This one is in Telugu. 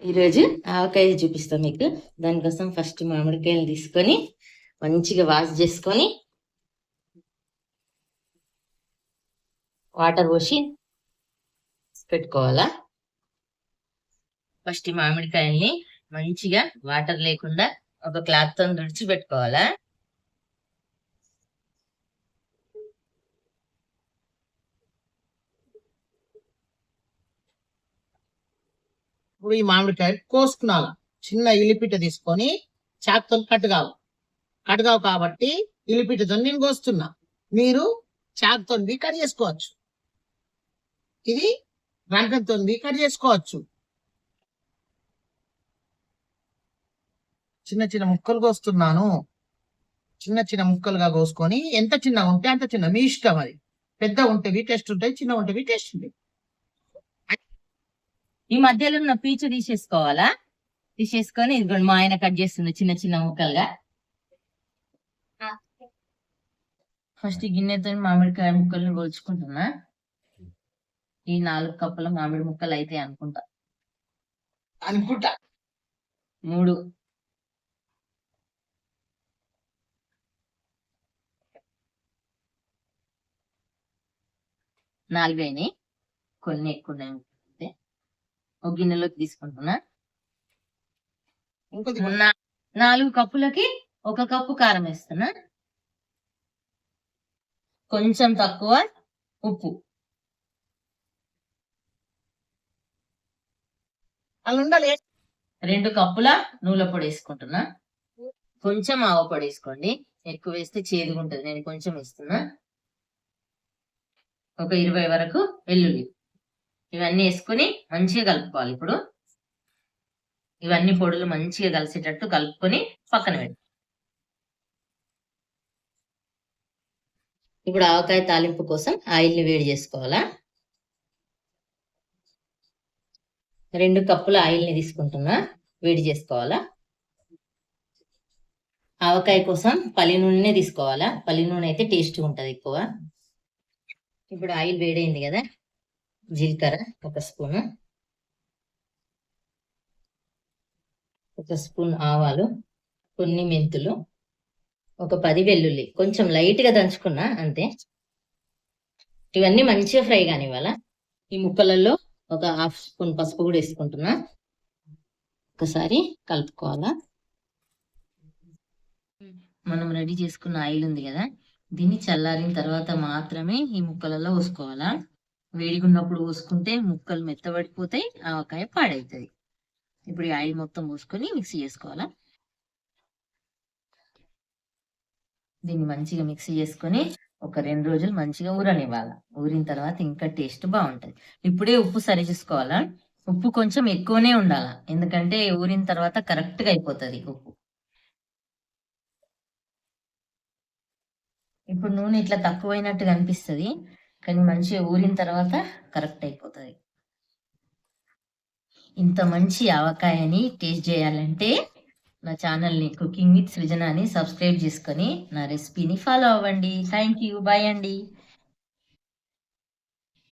ఈరోజు ఆవకాయ చూపిస్తాం మీకు. దానికోసం ఫస్ట్ మామిడికాయలు తీసుకొని మంచిగా వాష్ చేసుకొని వాటర్ పోసి పెట్టుకోవాలా. ఫస్ట్ మామిడికాయల్ని మంచిగా వాటర్ లేకుండా ఒక క్లాత్ తో తుడిచి పెట్టుకోవాలా. ఇప్పుడు ఈ మామిడికాయ కోసుకున్నాను. చిన్న ఇలిపిట తీసుకొని చాకుతో కట్ కావు కాబట్టి ఇలిపిటతో నేను కోస్తున్నా. మీరు చాకుతో కట్ చేసుకోవచ్చు, ఇది రంకంతో కట్ చేసుకోవచ్చు. చిన్న చిన్న ముక్కలు కోస్తున్నాను. చిన్న చిన్న ముక్కలుగా కోసుకొని ఎంత చిన్నగా ఉంటే అంత చిన్న, మీ ఇష్టం. అది పెద్ద ఉంటేవి టేస్ట్ ఉంటాయి, చిన్న ఉంటేవి టేస్ట్ ఉంటాయి. ఈ మధ్యలో ఉన్న పీచు తీసేసుకోవాలా. తీసేసుకొని ఇది మా ఆయన కట్ చేస్తుంది చిన్న చిన్న ముక్కలుగా. ఫస్ట్ గిన్నెతో మామిడికాయ ముక్కల్ని కొలుచుకుంటున్నా. ఈ 4 కప్పుల మామిడి ముక్కలు అయితే అనుకుంటా 3 4 అయినాయి, కొన్ని ఎక్కువ ఉన్నాయి. ఒక గిన్నెలోకి తీసుకుంటున్నా. 4 కప్పులకి 1 కప్పు కారం వేస్తున్నా. కొంచెం తక్కువ ఉప్పు. 2 కప్పుల నూనె పొడి వేసుకుంటున్నా. కొంచెం ఆవ పొడి వేసుకోండి, ఎక్కువ వేస్తే చేదుగా ఉంటుంది. నేను కొంచెం వేస్తున్నా. ఒక 20 వరకు వెల్లుల్లి. ఇవన్నీ వేసుకుని మంచిగా కలుపుకోవాలి. ఇప్పుడు ఇవన్నీ పొడులు మంచిగా కలిసేటట్టు కలుపుకొని పక్కన పెట్టు. ఇప్పుడు ఆవకాయ తాలింపు కోసం ఆయిల్ని వేడి చేసుకోవాలా. 2 కప్పుల ఆయిల్ని తీసుకుంటున్నా, వేడి చేసుకోవాలా. ఆవకాయ కోసం పల్లి నూనెనే తీసుకోవాలా. పల్లి నూనె అయితే టేస్ట్ ఉంటుంది ఎక్కువ. ఇప్పుడు ఆయిల్ వేడైంది కదా, జీలకర్ర 1 స్పూను, 1 స్పూన్ ఆవాలు, కొన్ని మెంతులు, ఒక 10 వెల్లుల్లి కొంచెం లైట్ గా దంచుకున్నా అంతే. ఇవన్నీ మంచిగా ఫ్రై కానివ్వాలా. ఈ ముక్కలలో ఒక 1/2 స్పూన్ పసుపు కూడా వేసుకుంటున్నా. ఒకసారి కలుపుకోవాలా. మనం రెడీ చేసుకున్న ఆయిల్ ఉంది కదా, దీన్ని చల్లారిన తర్వాత మాత్రమే ఈ ముక్కలలో పోసుకోవాలా. వేడిగా ఉన్నప్పుడు పోసుకుంటే ముక్కలు మెత్తబడిపోతాయి, ఆవకాయ పాడవుతుంది. ఇప్పుడు ఈ ఆయిల్ మొత్తం పోసుకొని మిక్సీ చేసుకోవాలా. దీన్ని మంచిగా మిక్సీ చేసుకొని ఒక 2 రోజులు మంచిగా ఊరనివ్వాలి. ఊరిన తర్వాత ఇంకా టేస్ట్ బాగుంటది. ఇప్పుడే ఉప్పు సరి చూసుకోవాలా. ఉప్పు కొంచెం ఎక్కువనే ఉండాలా, ఎందుకంటే ఊరిన తర్వాత కరెక్ట్ గా అయిపోతుంది ఉప్పు. ఇప్పుడు నూనె ఇట్లా తక్కువైనట్టుగా అనిపిస్తుంది, కానీ మంచిగా ఊరిన తర్వాత కరెక్ట్ అయిపోతుంది. ఇంత మంచి ఆవకాయని టేస్ట్ చేయాలంటే నా ఛానల్ని కుకింగ్ విత్ సృజనాని సబ్స్క్రైబ్ చేసుకొని నా రెసిపీని ఫాలో అవ్వండి. థ్యాంక్ యూ, బాయ్ అండి.